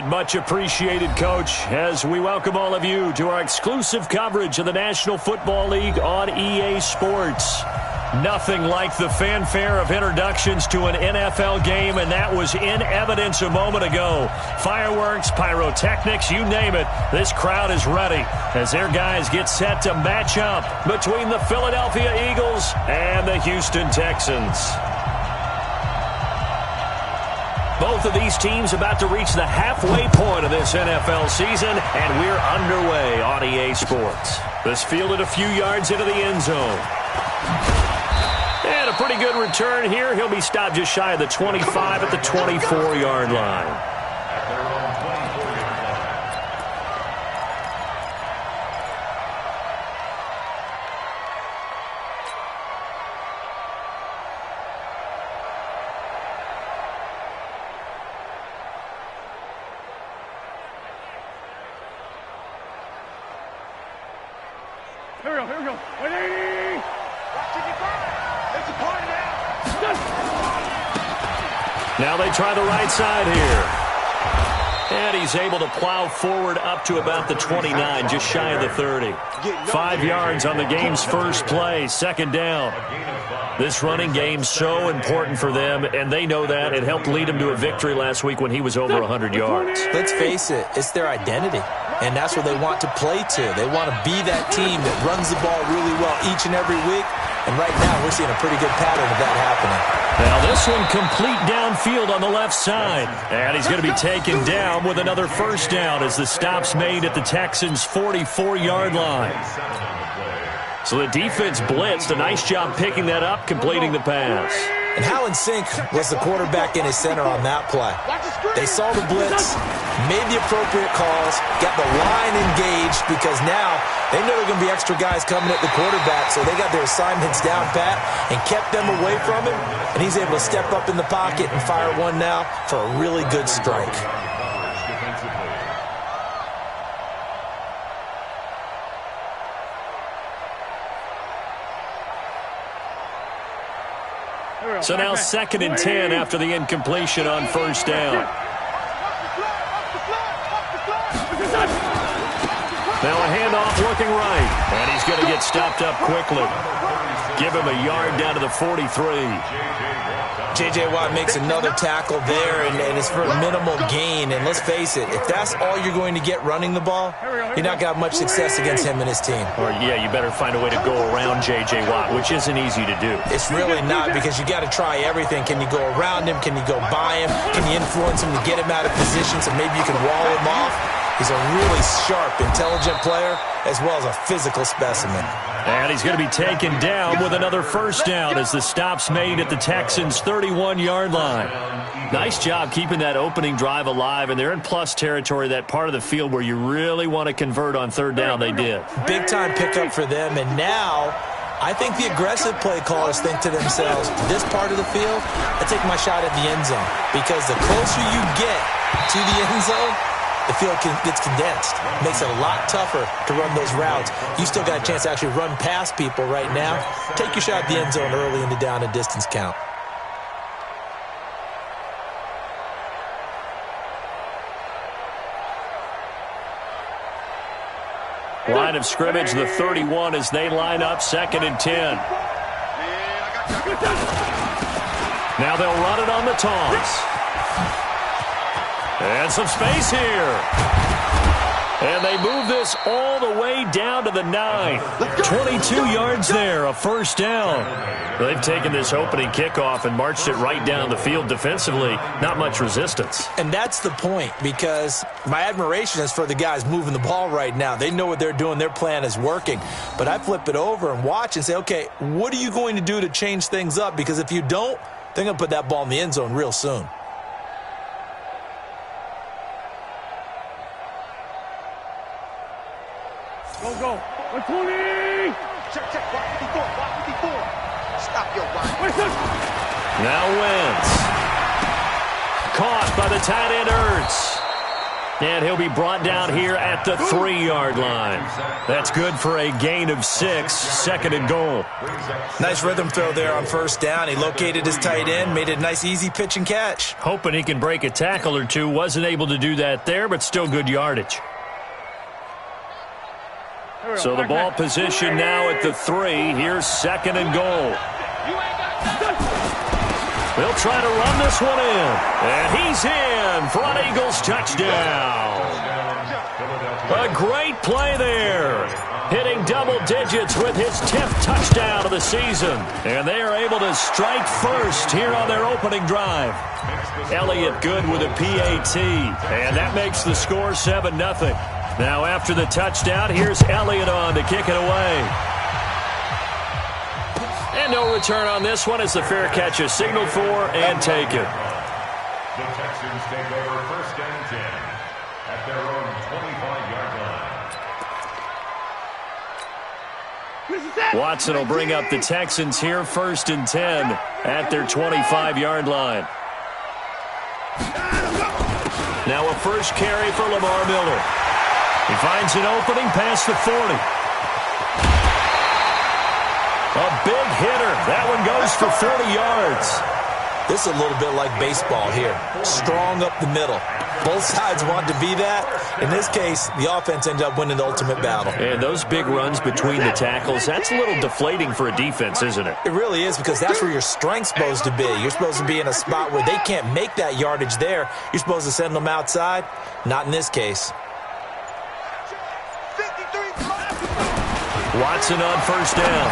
Much appreciated, Coach, as we welcome all of you to our exclusive coverage of the National Football League on EA Sports. Nothing like the fanfare of introductions to an NFL game, and that was in evidence a moment ago. Fireworks, pyrotechnics, you name it, this crowd is ready as their guys get set to match up between the Philadelphia Eagles and the Houston Texans. Both of these teams about to reach the halfway point of this NFL season, and we're underway on EA Sports. This fielded a few yards into the end zone. And a pretty good return here. He'll be stopped just shy of the 25 at the 24-yard line. Here we go. Wait! It's a party now. Now they try the right side here. And he's able to plow forward up to about the 29, just shy of the 30. 5 yards on the game's first play, second down. This running game so important for them, and they know that. It helped lead them to a victory last week when he was over 100 yards. Let's face it, it's their identity, and that's what they want to play to. They want to be that team that runs the ball really well each and every week, and right now we're seeing a pretty good pattern of that happening. Now this one complete downfield on the left side, and he's going to be taken down with another first down as the stop's made at the Texans' 44-yard line. So the defense blitzed. A nice job picking that up, completing the pass. And how in sync was the quarterback in his center on that play? They saw the blitz, made the appropriate calls, got the line engaged because now they know there are going to be extra guys coming at the quarterback, so they got their assignments down pat and kept them away from him, and he's able to step up in the pocket and fire one now for a really good strike. So now 2nd and 10 after the incompletion on first down. Now a handoff looking right, and he's going to get stopped up quickly. Give him a yard down to the 43. J.J. Watt makes another tackle there, and it's for a minimal gain. And let's face it, if that's all you're going to get running the ball, you're not going to have much success against him and his team. Or, yeah, you better find a way to go around J.J. Watt, which isn't easy to do. It's really not, because you got to try everything. Can you go around him? Can you go by him? Can you influence him to get him out of position so maybe you can wall him off? He's a really sharp, intelligent player, as well as a physical specimen. And he's going to be taken down with another first down as the stop's made at the Texans' 31-yard line. Nice job keeping that opening drive alive, and they're in plus territory, that part of the field where you really want to convert on third down. They did. Big-time pickup for them, and now I think the aggressive play callers think to themselves, this part of the field, I take my shot at the end zone, because the closer you get to the end zone, the field gets condensed. Makes it a lot tougher to run those routes. You still got a chance to actually run past people right now. Take your shot at the end zone early in the down and distance count. Line of scrimmage, the 31 as they line up, 2nd and 10. Now they'll run it on the toss. And some space here. And they move this all the way down to the 9. 22 yards there, a first down. They've taken this opening kickoff and marched it right down the field defensively. Not much resistance. And that's the point, because my admiration is for the guys moving the ball right now. They know what they're doing. Their plan is working. But I flip it over and watch and say, okay, what are you going to do to change things up? Because if you don't, they're going to put that ball in the end zone real soon. Go. 120! Check. 154. Stop your run. Now Wentz. Caught by the tight end Ertz. And he'll be brought down here at the 3-yard line. That's good for a gain of 6, second and goal. Nice rhythm throw there on first down. He located his tight end, made it a nice easy pitch and catch. Hoping he can break a tackle or two. Wasn't able to do that there, but still good yardage. So the ball position now at the 3. Here's second and goal. They'll try to run this one in. And he's in for an Eagles touchdown. A great play there. Hitting double digits with his 10th touchdown of the season. And they are able to strike first here on their opening drive. Elliott good with a PAT. And that makes the score 7-0. Now after the touchdown, here's Elliott on to kick it away. And no return on this one as the fair catch is signaled for and taken. The Texans take over first and 10 at their own 25-yard line. Watson will bring up the Texans here first and 10 at their 25-yard line. Now a first carry for Lamar Miller. He finds an opening past the 40. A big hitter. That one goes for 40 yards. This is a little bit like baseball here. Strong up the middle. Both sides want to be that. In this case, the offense ended up winning the ultimate battle. And those big runs between the tackles, that's a little deflating for a defense, isn't it? It really is, because that's where your strength's supposed to be. You're supposed to be in a spot where they can't make that yardage there. You're supposed to send them outside. Not in this case. Watson on first down.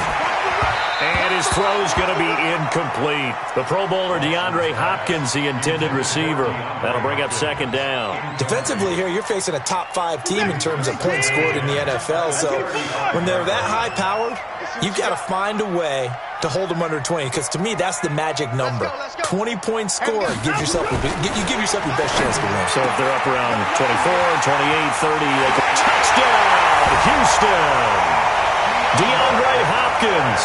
And his throw's going to be incomplete. The Pro Bowler DeAndre Hopkins, the intended receiver. That'll bring up second down. Defensively here, you're facing a top-5 team in terms of points scored in the NFL. So when they're that high-powered, you've got to find a way to hold them under 20. Because to me, that's the magic number. 20-point score gives yourself you give yourself your best chance to win. So if they're up around 24, 28, 30, they go touchdown, Houston. DeAndre Hopkins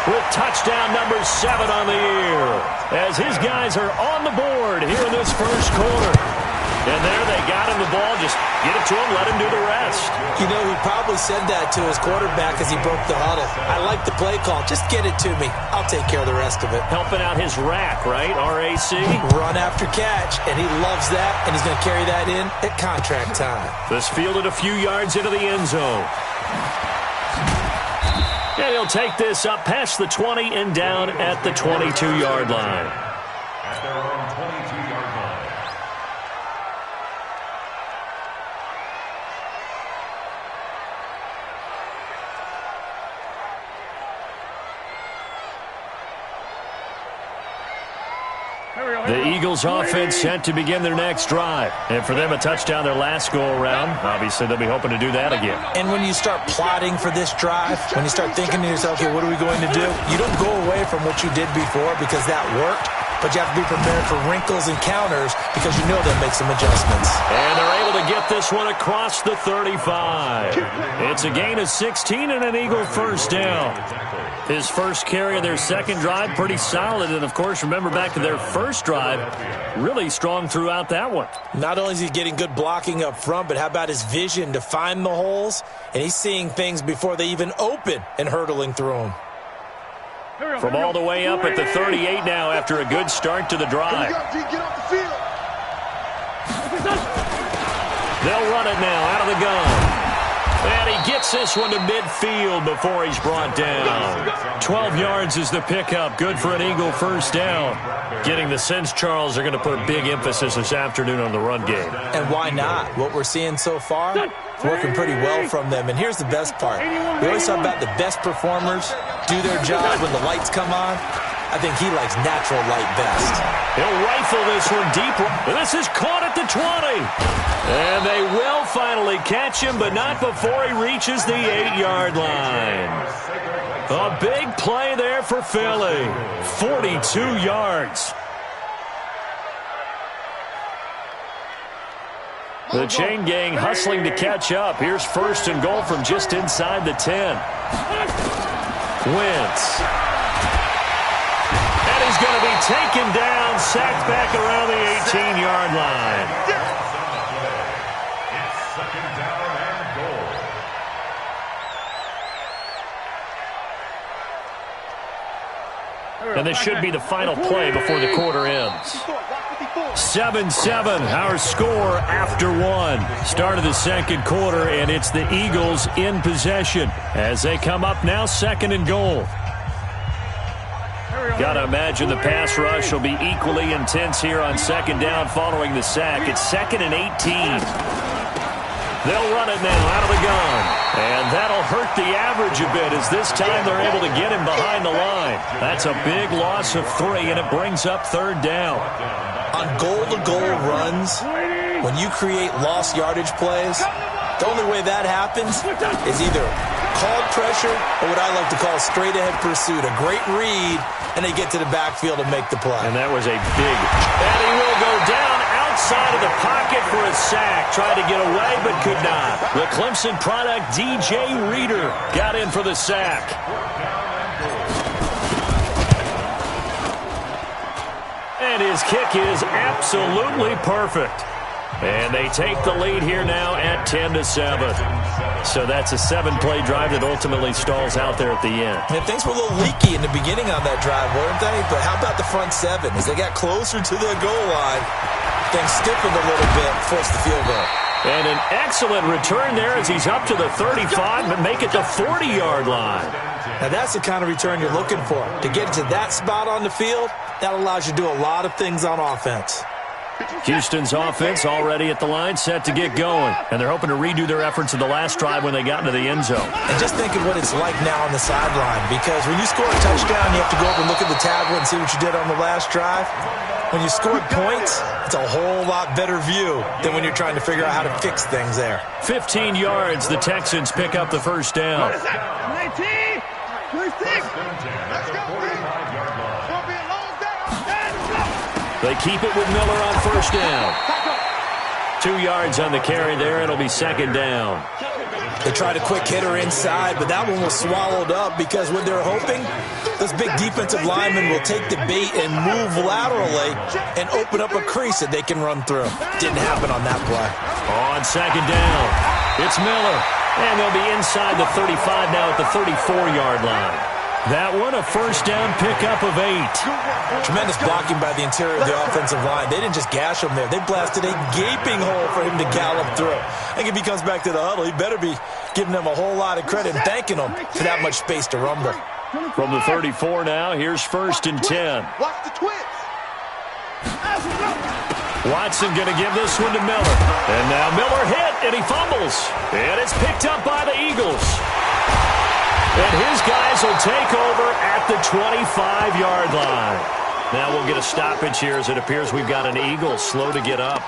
with touchdown number 7 on the year as his guys are on the board here in this first quarter. And there they got him the ball. Just get it to him, let him do the rest. You know, he probably said that to his quarterback as he broke the huddle. I like the play call. Just get it to me. I'll take care of the rest of it. Helping out his rack, right? RAC. Run after catch, and he loves that, and he's going to carry that in at contract time. This fielded a few yards into the end zone. And he'll take this up past the 20 and down at the 22-yard line. At their own 22-yard line. The Eagles offense set to begin their next drive. And for them, a touchdown their last go-around. Obviously, they'll be hoping to do that again. And when you start plotting for this drive, when you start thinking to yourself, okay, what are we going to do? You don't go away from what you did before because that worked. But you have to be prepared for wrinkles and counters because you know they'll make some adjustments. And they're able to get this one across the 35. It's a gain of 16 and an Eagle first down. His first carry of their second drive, pretty solid. And, of course, remember back to their first drive, really strong throughout that one. Not only is he getting good blocking up front, but how about his vision to find the holes? And he's seeing things before they even open and hurtling through them. From all the way up at the 38 now after a good start to the drive. They'll run it now out of the gun. And he gets this one to midfield before he's brought down. 12 yards is the pickup. Good for an Eagle first down. Getting the sense, Charles, they're going to put a big emphasis this afternoon on the run game. And why not? What we're seeing so far, working pretty well from them. And here's the best part. We always talk about the best performers do their job when the lights come on. I think he likes natural light best. He'll rifle this one deep. This is caught at the 20. And they will finally catch him, but not before he reaches the 8-yard line. A big play there for Philly. 42 yards. The chain gang hustling to catch up. Here's first and goal from just inside the 10. Wentz. And he's going to be taken down, sacked back around the 18-yard line. And this should be the final play before the quarter ends. 7-7, our score after one. Start of the second quarter, and it's the Eagles in possession as they come up now 2nd and goal. Got to imagine the pass rush will be equally intense here on 2nd down following the sack. It's 2nd and 18. They'll run it now out of the gun. And that'll hurt the average a bit as this time they're able to get him behind the line. That's a big loss of 3, and it brings up 3rd down. On goal-to-goal runs, when you create lost yardage plays, the only way that happens is either called pressure or what I like to call straight-ahead pursuit. A great read, and they get to the backfield and make the play. And that was a big... And he will go down outside of the pocket for a sack. Tried to get away, but could not. The Clemson product, DJ Reader, got in for the sack. And his kick is absolutely perfect. And they take the lead here now at 10-7. So that's a 7-play drive that ultimately stalls out there at the end. And things were a little leaky in the beginning on that drive, weren't they? But how about the front 7? As they got closer to the goal line, things stiffened a little bit, forced the field goal. And an excellent return there as he's up to the 35, but make it the 40-yard line. Now that's the kind of return you're looking for. To get to that spot on the field, that allows you to do a lot of things on offense. Houston's offense already at the line, set to get going. And they're hoping to redo their efforts in the last drive when they got into the end zone. And just think of what it's like now on the sideline, because when you score a touchdown, you have to go over and look at the tablet and see what you did on the last drive. When you scored points, it's a whole lot better view than when you're trying to figure out how to fix things there. 15 yards, the Texans pick up the first down. 19, 26. Let's go, They keep it with Miller on first down. 2 yards on the carry there. It'll be 2nd down. They tried a quick hitter inside, but that one was swallowed up because what they're hoping, this big defensive lineman will take the bait and move laterally and open up a crease that they can run through. Didn't happen on that play. On 2nd down, it's Miller. And they'll be inside the 35 now at the 34-yard line. That one, a first down pickup of 8. Tremendous blocking by the interior of the offensive line. They didn't just gash him there. They blasted a gaping hole for him to gallop through. I think if he comes back to the huddle, he better be giving them a whole lot of credit and thanking them for that much space to rumble. From the 34 now, here's 1st and 10. Watch the twins. Watson going to give this one to Miller. And now Miller hit, and he fumbles. And it's picked up by the Eagles. And his guys will take over at the 25-yard line. Now we'll get a stoppage here as it appears we've got an Eagle slow to get up.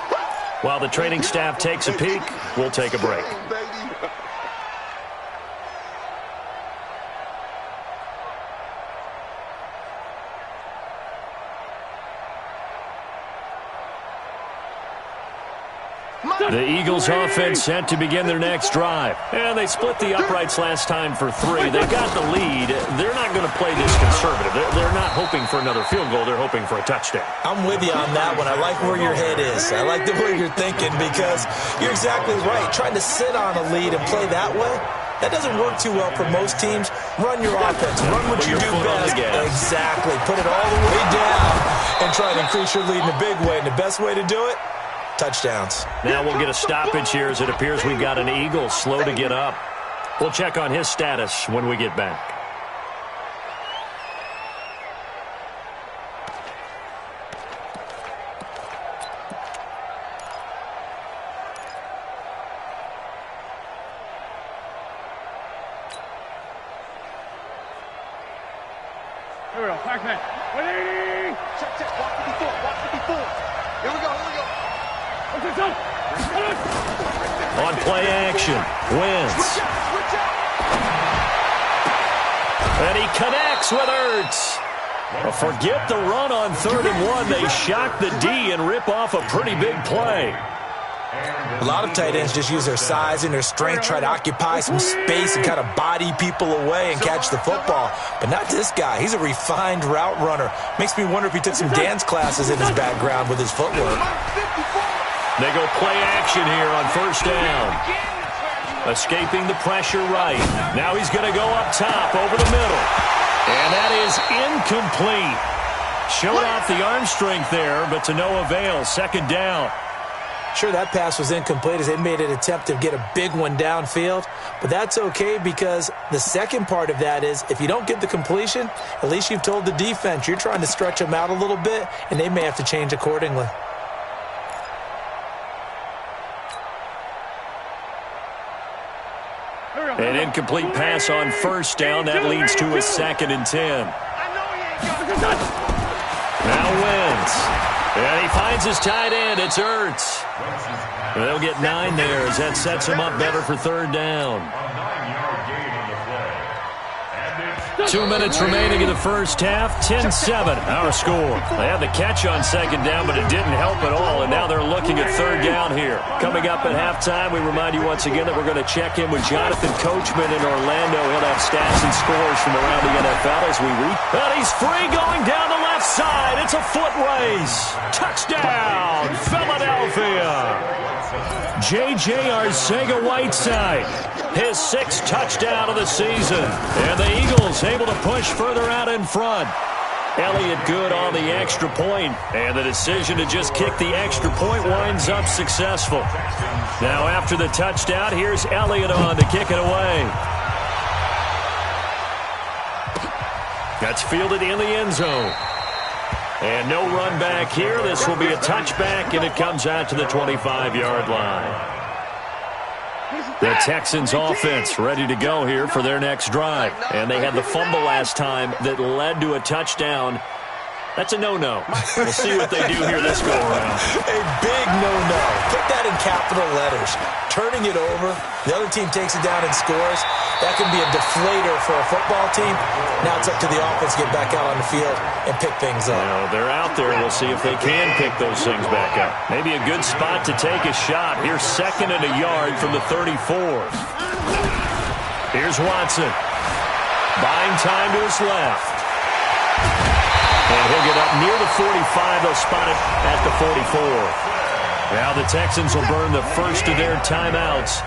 While the training staff takes a peek, we'll take a break. The Eagles offense set to begin their next drive. And they split the uprights last time for 3. They've got the lead. They're not going to play this conservative. They're not hoping for another field goal. They're hoping for a touchdown. I'm with you on that one. I like where your head is. I like the way you're thinking because you're exactly right. Trying to sit on a lead and play that way, that doesn't work too well for most teams. Run your offense. Run what you do best. Exactly. Put it all the way down and try to increase your lead in a big way. And the best way to do it, touchdowns. Now we'll get a stoppage here as it appears we've got an Eagle slow to get up. We'll check on his status when we get back. Here we go, back man. 180. Check, check, watch 54, watch 54. Here we go, here we go. On play action, Wentz. And he connects with Ertz. Well, forget the run on 3rd and 1. They shock the D and rip off a pretty big play. A lot of tight ends just use their size and their strength, try to occupy some space and kind of body people away and catch the football. But not this guy. He's a refined route runner. Makes me wonder if he took some dance classes in his background with his footwork. They go play action here on first down. Escaping the pressure right. Now he's going to go up top over the middle. And that is incomplete. Showed off the arm strength there, but to no avail. Second down. Sure, that pass was incomplete as they made an attempt to get a big one downfield. But that's okay because the second part of that is if you don't get the completion, at least you've told the defense you're trying to stretch them out a little bit, and they may have to change accordingly. An incomplete pass on first down. That leads to a 2nd and 10. Now Wentz. And he finds his tight end. It's Ertz. They'll get 9 there as that sets him up better for third down. 2 minutes remaining in the first half. 10-7, our score. They had the catch on second down, but it didn't help at all, and now they're looking at third down here. Coming up at halftime, we remind you once again that we're going to check in with Jonathan Coachman in Orlando. He'll have stats and scores from around the NFL as we read. And he's free going down the left side. It's a foot race. Touchdown, Philadelphia. J.J. Arcega-Whiteside, his 6th touchdown of the season. And the Eagles able to push further out in front. Elliott good on the extra point, and the decision to just kick the extra point winds up successful. Now after the touchdown, here's Elliott on to kick it away. That's fielded in the end zone. And no run back here. This will be a touchback, and it comes out to the 25-yard line. The Texans offense ready to go here for their next drive. And they had the fumble last time that led to a touchdown. That's a no-no. We'll see what they do here this go-around. A big no-no. Put that in capital letters. Turning it over, the other team takes it down and scores. That can be a deflator for a football team. Now it's up to the offense to get back out on the field and pick things up. Well, they're out there. We'll see if they can pick those things back up. Maybe a good spot to take a shot. Here's 2nd and a yard from the 34. Here's Watson. Buying time to his left. And he'll get up near the 45. They'll spot it at the 44. Now the Texans will burn the first of their timeouts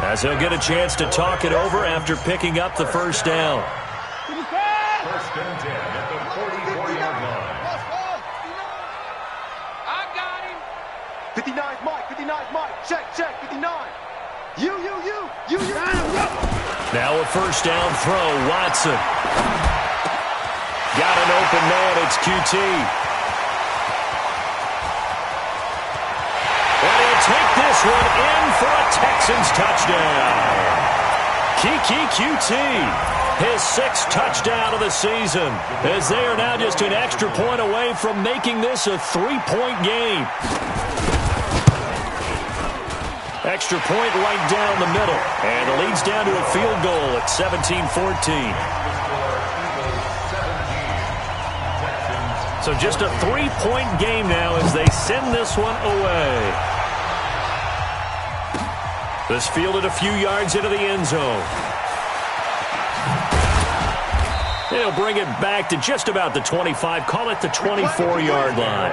as they'll get a chance to talk it over after picking up the first down. 1st and 10 at the 44-yard line. I got him. 59's Mike. 59's Mike. Check. 59. You. Now a first down throw. Watson. Got an open man. It's QT. And he'll take this one in for a Texans touchdown. Kiki QT, his 6th touchdown of the season, as they are now just an extra point away from making this a 3-point game. Extra point right down the middle, and it leads down to a field goal at 17-14. So just a 3-point game now as they send this one away. This fielded a few yards into the end zone. They'll bring it back to just about the 25. Call it the 24-yard line.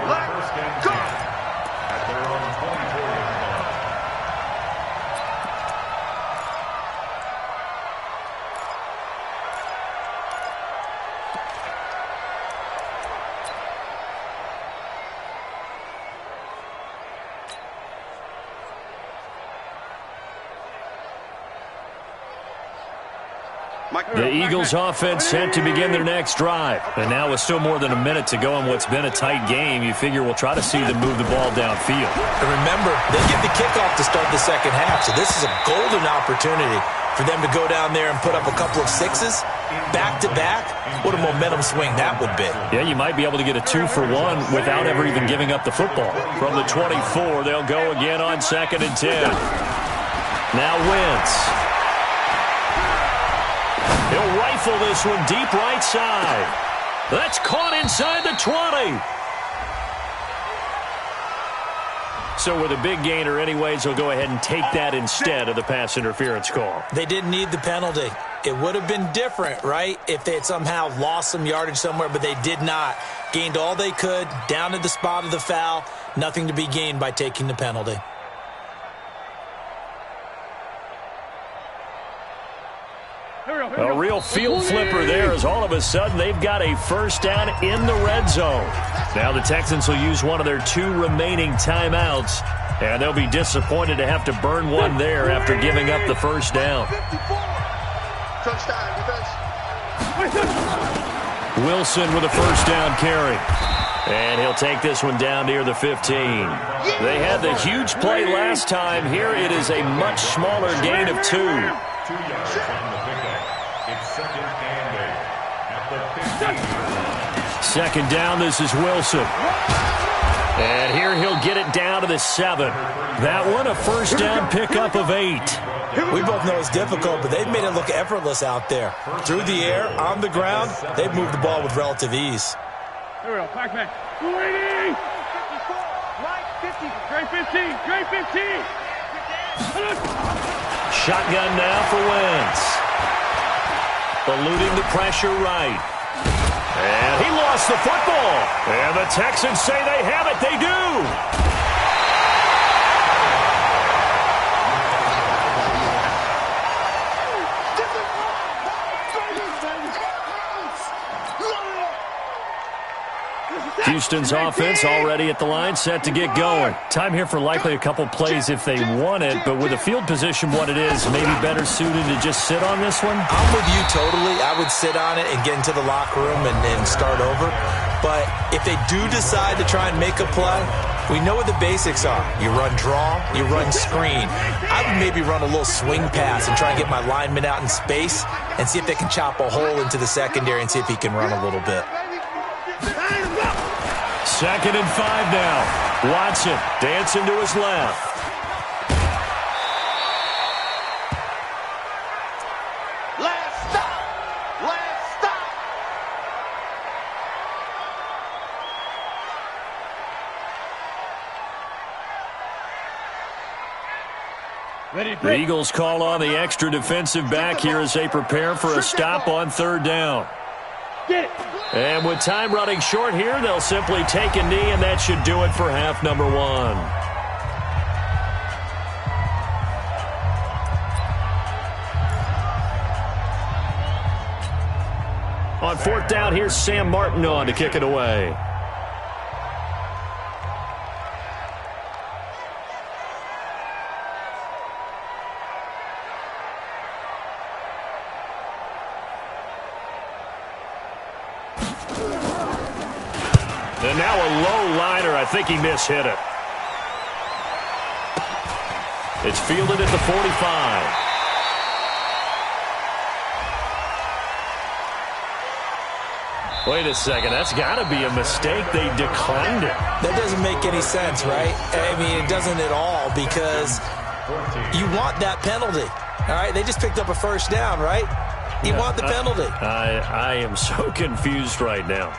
The Eagles offense set to begin their next drive. And now with still more than a minute to go in what's been a tight game, you figure we'll try to see them move the ball downfield. And remember, they get the kickoff to start the second half, so this is a golden opportunity for them to go down there and put up a couple of 6s back-to-back. What a momentum swing that would be. Yeah, you might be able to get a 2-for-1 without ever even giving up the football. From the 24, they'll go again on 2nd and 10. Now Wentz. He'll rifle this one deep right side. That's caught inside the 20. So with a big gainer anyways, they'll go ahead and take that instead of the pass interference call. They didn't need the penalty. It would have been different, right, if they had somehow lost some yardage somewhere, but they did not. Gained all they could, down to the spot of the foul. Nothing to be gained by taking the penalty. A real field flipper there as all of a sudden they've got a first down in the red zone. Now the Texans will use one of their 2 remaining timeouts, and they'll be disappointed to have to burn one there after giving up the first down. Wilson with a first down carry. And he'll take this one down near the 15. They had the huge play last time. Here it is a much smaller gain of 2. 2 yards on the pickup. It's second and 8 at the 15. Second down, this is Wilson. And here he'll get it down to the 7. That one a first down pickup of 8. We both know it's difficult, but they've made it look effortless out there. Through the air, on the ground, they've moved the ball with relative ease. Here we go, Pac-Man. 280! 54, right 50, straight 15, straight 15! Shotgun now for Wentz. Eluding the pressure right. And he lost the football. And the Texans say they have it. They do. Houston's offense already at the line, set to get going. Time here for likely a couple plays if they want it, but with the field position what it is, maybe better suited to just sit on this one? I'm with you totally. I would sit on it and get into the locker room and start over. But if they do decide to try and make a play, we know what the basics are. You run draw, you run screen. I would maybe run a little swing pass and try and get my lineman out in space and see if they can chop a hole into the secondary and see if he can run a little bit. Second and 5 now. Watson dancing to his left. Last stop! Last stop! Ready, the Eagles call on the extra defensive back here as they prepare for a stop on third down. Get it! And with time running short here, they'll simply take a knee, and that should do it for half number 1. On fourth down, here's Sam Martin on to kick it away. And now a low liner. I think he mishit it. It's fielded at the 45. Wait a second. That's got to be a mistake. They declined it. That doesn't make any sense, right? I mean, it doesn't at all because you want that penalty. All right? They just picked up a first down, right? You want the penalty. I am so confused right now.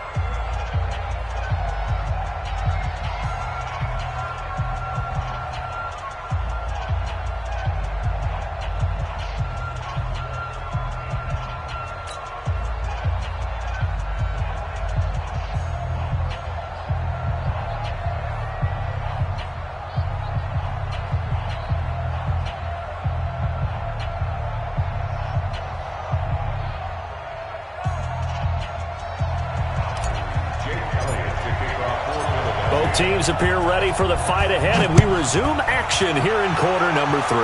Both teams appear ready for the fight ahead, and we resume action here in quarter number 3.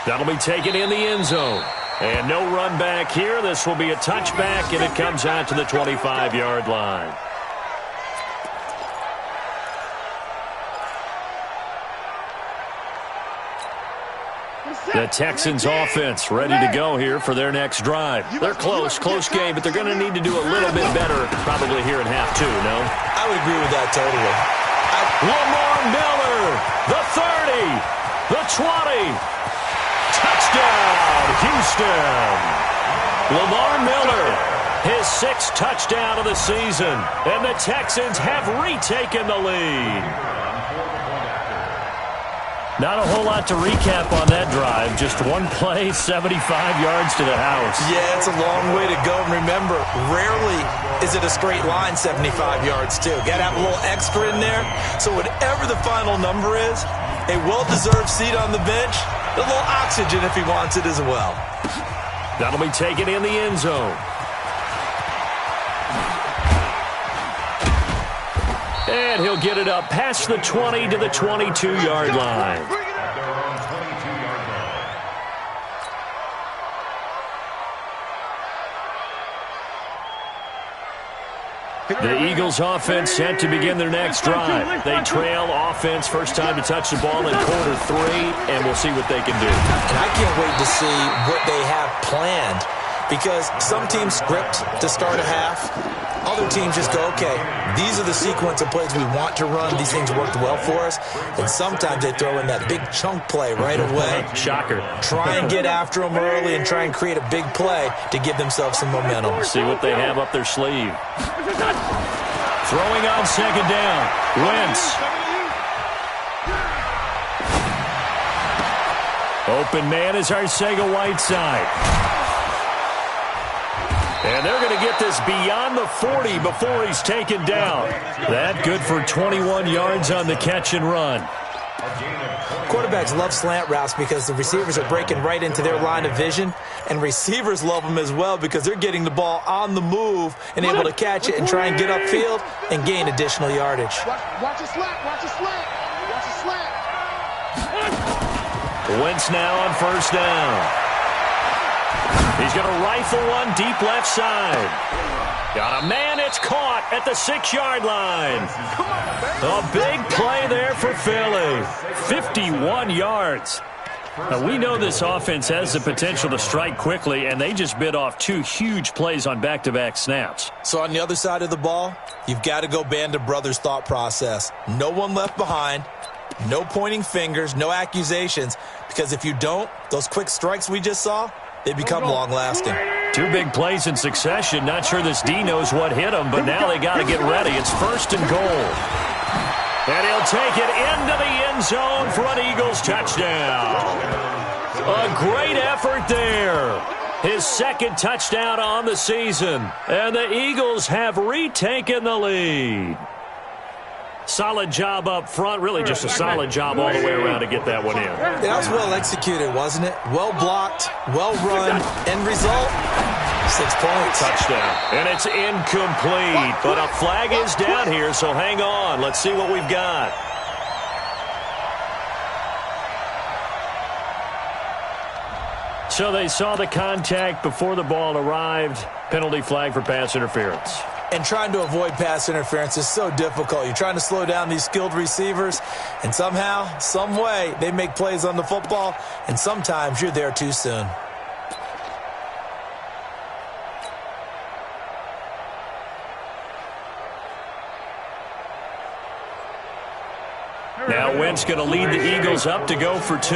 That'll be taken in the end zone. And no run back here. This will be a touchback, and it comes out to the 25-yard line. The Texans offense ready to go here for their next drive. They're close game, but they're going to need to do a little bit better probably here in half 2, no? I would agree with that totally. Lamar Miller, the 30, the 20. Touchdown, Houston. Lamar Miller, his 6th touchdown of the season, and the Texans have retaken the lead. Not a whole lot to recap on that drive. Just one play, 75 yards to the house. Yeah, it's a long way to go. And remember, rarely is it a straight line 75 yards, too. Got to have a little extra in there. So whatever the final number is, a well-deserved seat on the bench, a little oxygen if he wants it as well. That'll be taken in the end zone. And he'll get it up past the 20 to the 22-yard line. The Eagles offense set to begin their next drive. They trail offense, first time to touch the ball in quarter 3, and we'll see what they can do. And I can't wait to see what they have planned, because some teams script to start a half. Other teams just go, okay, these are the sequence of plays we want to run. These things worked well for us. And sometimes they throw in that big chunk play right away. Shocker. Try and get after them early and try and create a big play to give themselves some momentum. See what they have up their sleeve. Throwing on second down. Wentz. Open man is Arcega-Whiteside. And they're going to get this beyond the 40 before he's taken down. That good for 21 yards on the catch and run. Quarterbacks love slant routes because the receivers are breaking right into their line of vision, and receivers love them as well because they're getting the ball on the move and able to catch it and try and get upfield and gain additional yardage. Watch a slant, watch a slant, watch a slant. Wentz now on first down. He's going to rifle one deep left side. Got a man, it's caught at the 6-yard line. A big play there for Philly. 51 yards. Now, we know this offense has the potential to strike quickly, and they just bit off 2 huge plays on back-to-back snaps. So on the other side of the ball, you've got to go Band of Brothers thought process. No one left behind. No pointing fingers, no accusations, because if you don't, those quick strikes we just saw, they become long-lasting. 2 big plays in succession. Not sure this D knows what hit him, but now they got to get ready. It's first and goal. And he'll take it into the end zone for an Eagles touchdown. A great effort there. His second touchdown on the season. And the Eagles have retaken the lead. Solid job up front. Really just a solid job all the way around to get that one in. That was well executed, wasn't it? Well blocked, well run. End result, 6 points. Touchdown. And it's incomplete. But a flag is down here, so hang on. Let's see what we've got. So they saw the contact before the ball arrived. Penalty flag for pass interference. And trying to avoid pass interference is so difficult. You're trying to slow down these skilled receivers, and somehow, some way, they make plays on the football, and sometimes you're there too soon. Now Wentz going to lead the Eagles up to go for 2.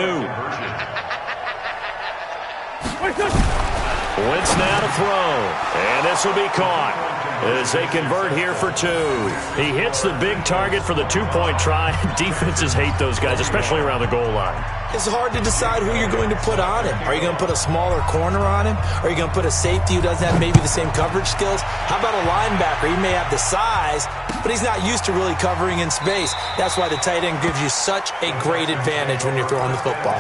Wentz now to throw, and this will be caught as they convert here for 2. He hits the big target for the 2-point try. Defenses hate those guys, especially around the goal line. It's hard to decide who you're going to put on him. Are you going to put a smaller corner on him? Are you going to put a safety who doesn't have maybe the same coverage skills? How about a linebacker? He may have the size, but he's not used to really covering in space. That's why the tight end gives you such a great advantage when you're throwing the football.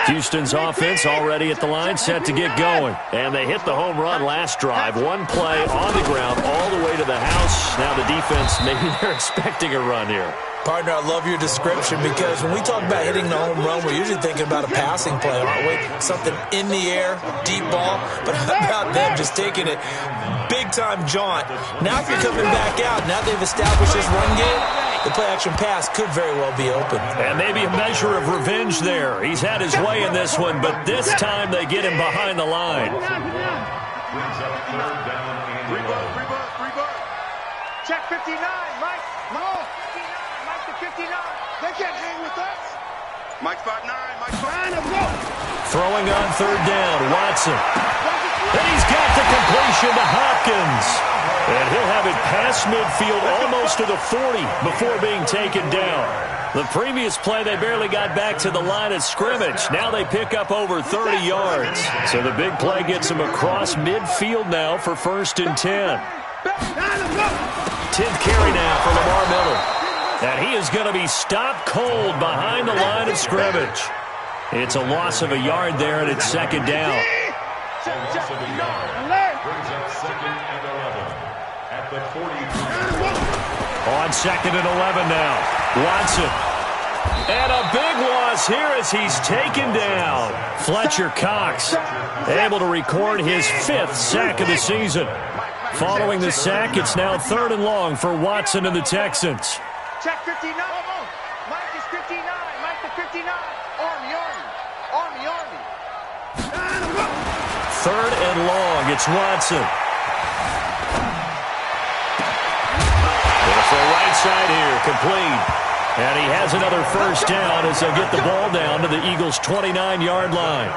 Houston's offense already at the line, set to get going. And they hit the home run last drive. 1 play on the ground all the way to the house. Now the defense, maybe they're expecting a run here. Partner, I love your description because when we talk about hitting the home run, we're usually thinking about a passing play, aren't we? Something in the air, deep ball. But how about them just taking it big-time jaunt? Now if you're coming back out, now they've established this run game, the play-action pass could very well be open. And maybe a measure of revenge there. He's had his way in this one, but this time they get him behind the line. Brings up third down and 11. Check 59, Mike. No. Mike to 59. They can't hang with us. Mike 5'9", Mike 5'9", go. Throwing on third down, Watson. And he's got the completion to Hopkins. And he'll have it past midfield almost to the 40 before being taken down. The previous play, they barely got back to the line of scrimmage. Now they pick up over 30 yards. So the big play gets them across midfield now for first and 10. 10th carry now for Lamar Miller. And he is going to be stopped cold behind the line of scrimmage. It's a loss of a yard there, and it's second down. A loss of a yard. Brings up 2nd and 11 at the 43. On 2nd and 11 now. Watson. And a big loss here as he's taken down. Fletcher Cox able to record his 5th sack of the season. Following the sack, it's now 3rd and long for Watson and the Texans. Check 59. Mike is 59. Mike to 59. Army. Army. 3rd and long. It's Watson. For right side here, complete. And he has another first down as they'll get the ball down to the Eagles' 29-yard line.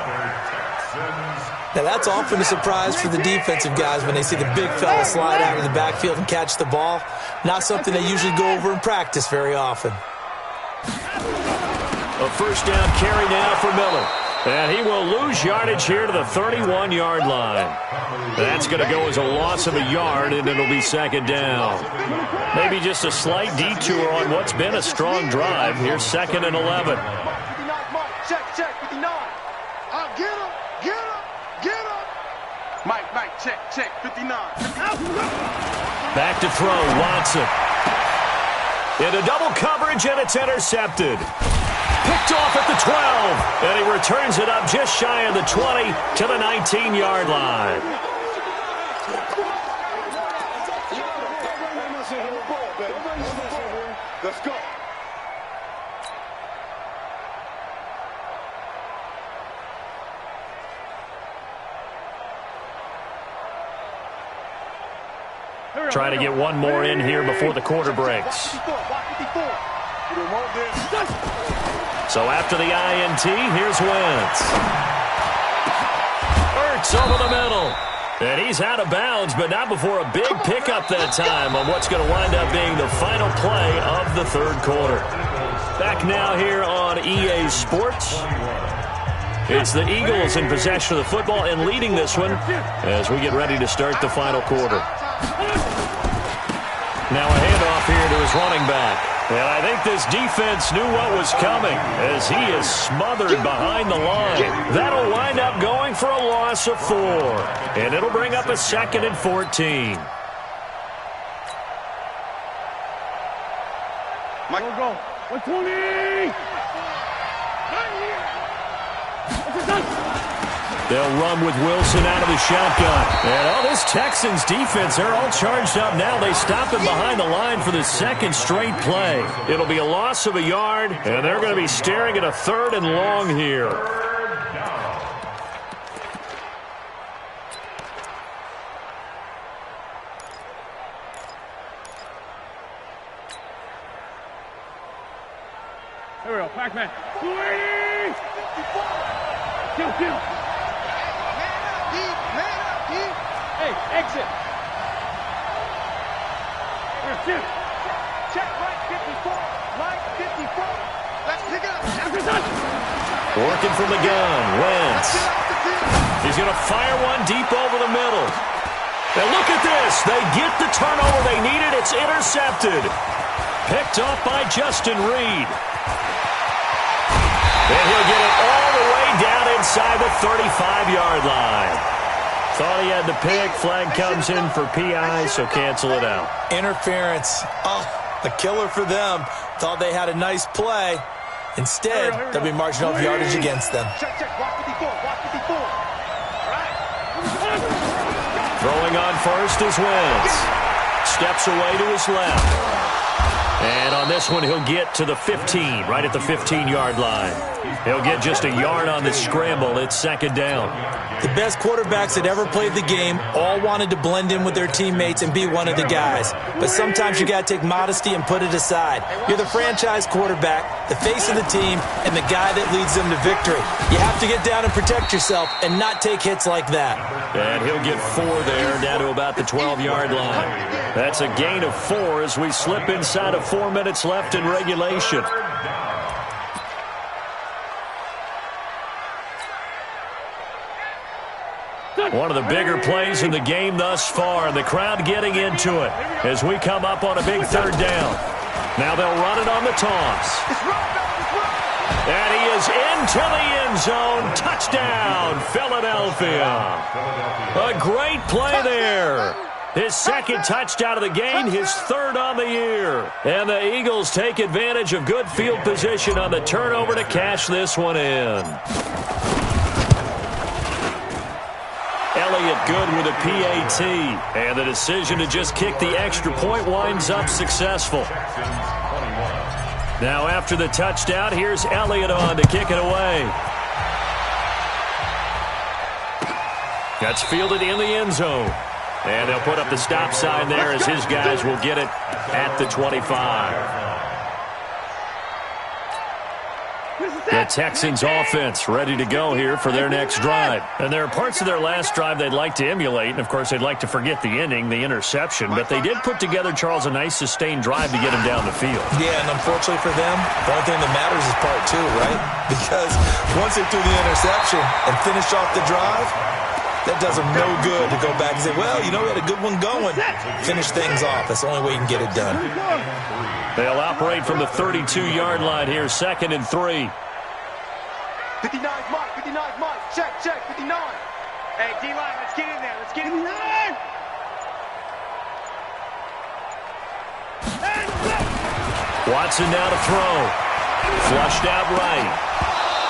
Now, that's often a surprise for the defensive guys when they see the big fella slide out of the backfield and catch the ball. Not something they usually go over in practice very often. A first down carry now for Miller. And he will lose yardage here to the 31-yard line. That's going to go as a loss of a yard, and it'll be second down. Maybe just a slight detour on what's been a strong drive. Here's 2nd and 11. Check, 59. Get him. Mike, check, 59. Back to throw, Watson. Into double coverage, and it's intercepted. Picked off at the 12, and he returns it up just shy of the 20 to the 19-yard line. Let's go. Try to get one more in here before the quarter breaks. So after the INT, here's Wentz. Ertz over the middle. And he's out of bounds, but not before a big pickup that time on what's going to wind up being the final play of the 3rd quarter. Back now here on EA Sports. It's the Eagles in possession of the football and leading this one as we get ready to start the final quarter. Now a handoff here to his running back. And I think this defense knew what was coming as he is smothered behind the line. That'll wind up going for a loss of 4. And it'll bring up a 2nd and 14. Michael, go. 120. They'll run with Wilson out of the shotgun. And this Texans defense, they're all charged up now. They stop him behind the line for the 2nd straight play. It'll be a loss of a yard, and they're going to be staring at a 3rd and long here. Here we go, Pac-Man. 280! Kill. Hey, exit. Here's 2. Check right 54. Right 54. Let's pick it up. Working from the gun, Wentz. He's going to fire one deep over the middle. And look at this. They get the turnover they needed. It's intercepted. Picked off by Justin Reed. And he'll get it all the way down inside the 35-yard line. Thought he had the pick. Flag comes in for PI, so cancel it out. Interference. Oh, a killer for them. Thought they had a nice play. Instead, they'll be marching off yardage against them. Check. Block 54. Block 54. All right. Throwing on first is Wentz. Steps away to his left. And on this one, he'll get to the 15, right at the 15-yard line. He'll get just a yard on the scramble. It's second down. The best quarterbacks that ever played the game all wanted to blend in with their teammates and be one of the guys. But sometimes you got to take modesty and put it aside. You're the franchise quarterback, the face of the team, and the guy that leads them to victory. You have to get down and protect yourself and not take hits like that. And he'll get 4 there, down to about the 12-yard line. That's a gain of 4 as we slip inside of 4 minutes left in regulation. One of the bigger plays in the game thus far, and the crowd getting into it as we come up on a big 3rd down. Now they'll run it on the toss. And he is into the end zone. Touchdown, Philadelphia. A great play there. His second touchdown of the game, his third on the year. And the Eagles take advantage of good field position on the turnover to cash this one in. Elliott good with a PAT. And the decision to just kick the extra point winds up successful. Now after the touchdown, here's Elliott on to kick it away. That's fielded in the end zone. And they'll put up the stop sign there as his guys will get it at the 25. The Texans offense ready to go here for their next drive. And there are parts of their last drive they'd like to emulate. And, of course, they'd like to forget the ending, the interception. But they did put together, Charles, a nice sustained drive to get him down the field. Yeah, and unfortunately for them, the only thing that matters is part two, right? Because once they threw the interception and finished off the drive, that does them no good to go back and say, well, you know, we had a good one going. Finish things off. That's the only way you can get it done. They'll operate from the 32-yard line here, 2nd and 3. 59 Mike, 59 Mike, check, 59. Hey, D-line, let's get in there, let's get in there. Watson now to throw. Flushed out right.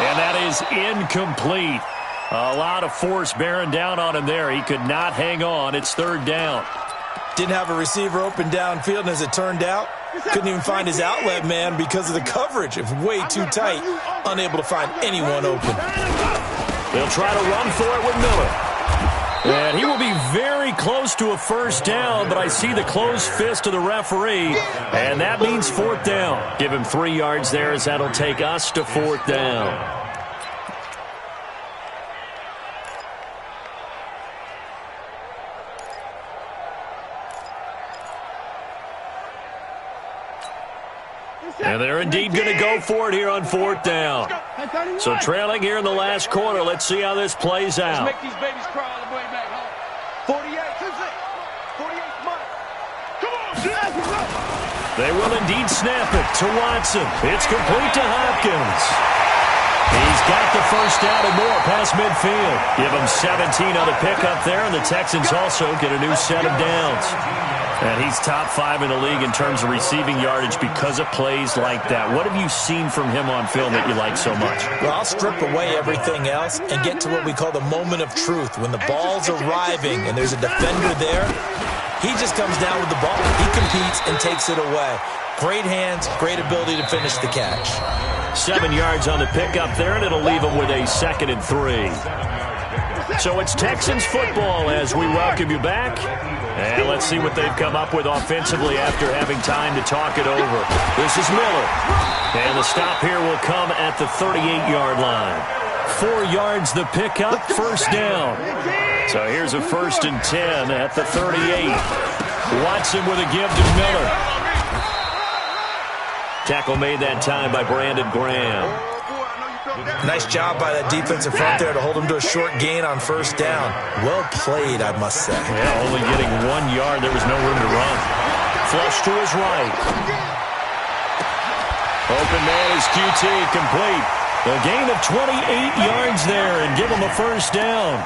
And that is incomplete. A lot of force bearing down on him there. He could not hang on. It's 3rd down. Didn't have a receiver open downfield, and as it turned out, couldn't even find his outlet man because of the coverage. It was way too tight, unable to find anyone open. They'll try to run for it with Miller. And he will be very close to a 1st down, but I see the closed fist of the referee, and that means 4th down. Give him 3 yards there as that'll take us to 4th down. And they're indeed going to go for it here on 4th down. So trailing here in the last quarter. Let's see how this plays out. Let's make these babies cry on the way back home. 48, 48, Mike. Come on, they will indeed snap it to Watson. It's complete to Hopkins. He's got the 1st down and more past midfield. Give him 17 on the pickup there, and the Texans also get a new set of downs. And he's top 5 in the league in terms of receiving yardage because of plays like that. What have you seen from him on film that you like so much? Well, I'll strip away everything else and get to what we call the moment of truth. When the ball's arriving and there's a defender there, he just comes down with the ball. He competes and takes it away. Great hands, great ability to finish the catch. 7 yards on the pickup there, and it'll leave him with a 2nd and 3. So it's Texans football as we welcome you back. And let's see what they've come up with offensively after having time to talk it over. This is Miller. And the stop here will come at the 38-yard line. 4 yards the pickup, 1st down. So here's a 1st and 10 at the 38. Watson with a give to Miller. Tackle made that time by Brandon Graham. Nice job by that defensive front there to hold him to a short gain on 1st down. Well played, I must say. Yeah, only getting 1 yard. There was no room to run. Flush to his right. Open man is QT, complete. A gain of 28 yards there and give him a 1st down.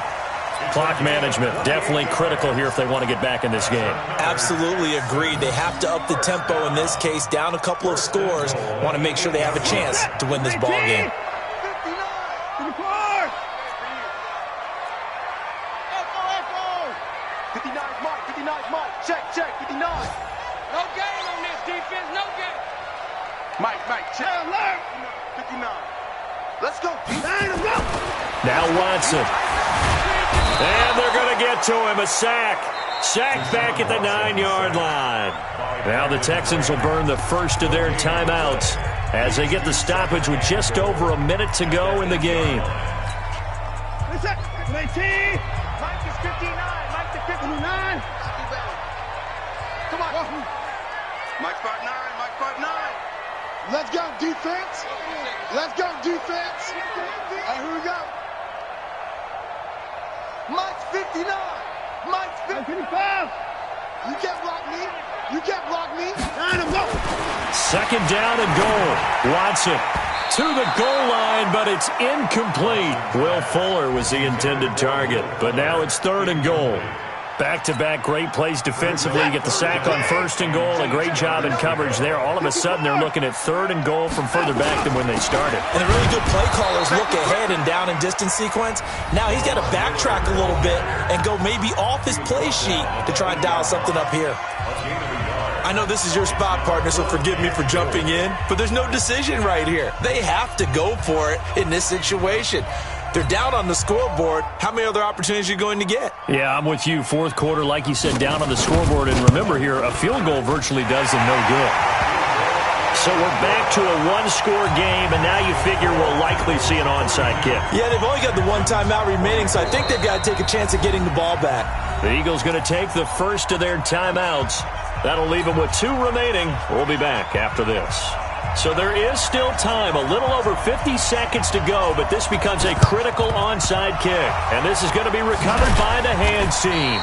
Clock management definitely critical here if they want to get back in this game. Absolutely agreed. They have to up the tempo in this case, down a couple of scores. Want to make sure they have a chance to win this ball game. 59 Mike, check, 59. No gain on this defense, no gain. Mike, check. 59. Let's go. Now Watson. And they're going to get to him, a sack. Sack back at the 9-yard line. Now the Texans will burn the first of their timeouts as they get the stoppage with just over a minute to go in the game. Mike is 59. Mike to 59. Come on. Mike 5'9". Mike 5'9". Let's go, defense. Let's go, defense. All right, here we go. Mike's 59. Mike's 55. You can't block me. You can't block me. 9 of them. Second down and goal. Watson to the goal line, but it's incomplete. Will Fuller was the intended target, but now it's third and goal. Back-to-back great plays defensively. You get the sack on first and goal. A great job in coverage there. All of a sudden, they're looking at third and goal from further back than when they started. And the really good play callers look ahead and down and distance sequence. Now he's got to backtrack a little bit and go maybe off his play sheet to try and dial something up here. I know this is your spot, partner, so forgive me for jumping in, but there's no decision right here. They have to go for it in this situation. They're down on the scoreboard. How many other opportunities are you going to get? Yeah, I'm with you. Fourth quarter, like you said, down on the scoreboard. And remember here, a field goal virtually does them no good. So we're back to a one-score game, and now you figure we'll likely see an onside kick. Yeah, they've only got the one timeout remaining, so I think they've got to take a chance at getting the ball back. The Eagles going to take the first of their timeouts. That'll leave them with 2 remaining. We'll be back after this. So there is still time, a little over 50 seconds to go, but this becomes a critical onside kick. And this is going to be recovered by the hands team.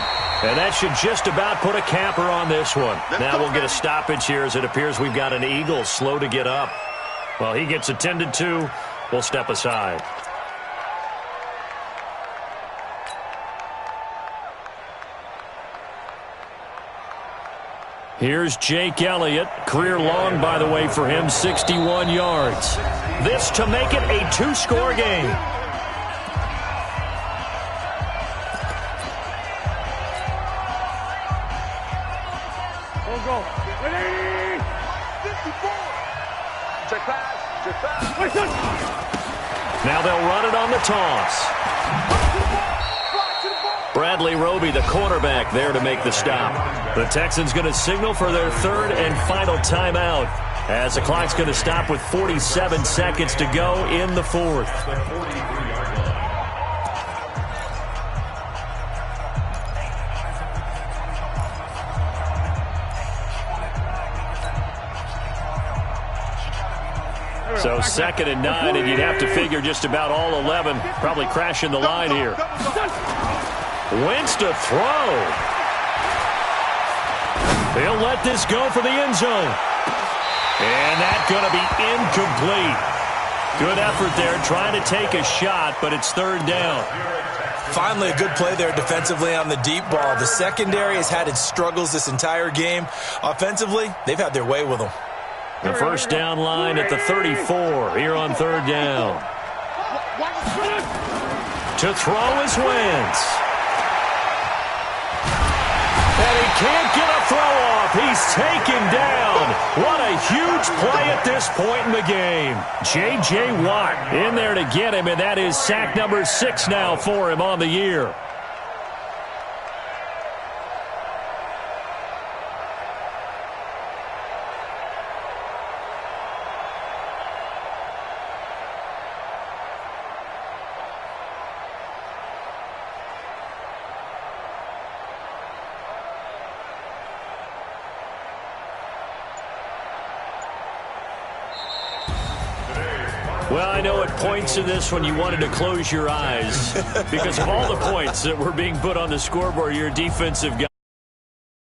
And that should just about put a capper on this one. Now we'll get a stoppage here as it appears we've got an Eagle slow to get up. Well, he gets attended to. We'll step aside. Here's Jake Elliott. Career long, by the way, for him, 61 yards. This to make it a 2-score game. Go. Ready? 54. Check pass. Check pass. Now they'll run it on the toss. Bradley Roby, the quarterback, there to make the stop. The Texans going to signal for their third and final timeout as the clock's going to stop with 47 seconds to go in the fourth. So 2nd and 9, and you'd have to figure just about all 11 probably crashing the line here. Wentz to throw. He'll let this go for the end zone. And that's going to be incomplete. Good effort there trying to take a shot, but it's third down. Finally, a good play there defensively on the deep ball. The secondary has had its struggles this entire game. Offensively, they've had their way with them. The first down line at the 34 here on third down. To throw is Wentz. And he can't get a throw off. He's taken down. What a huge play at this point in the game. J.J. Watt in there to get him, and that is sack number 6 now for him on the year. Well, I know at points in this one you wanted to close your eyes because of all the points that were being put on the scoreboard. Your defensive guy.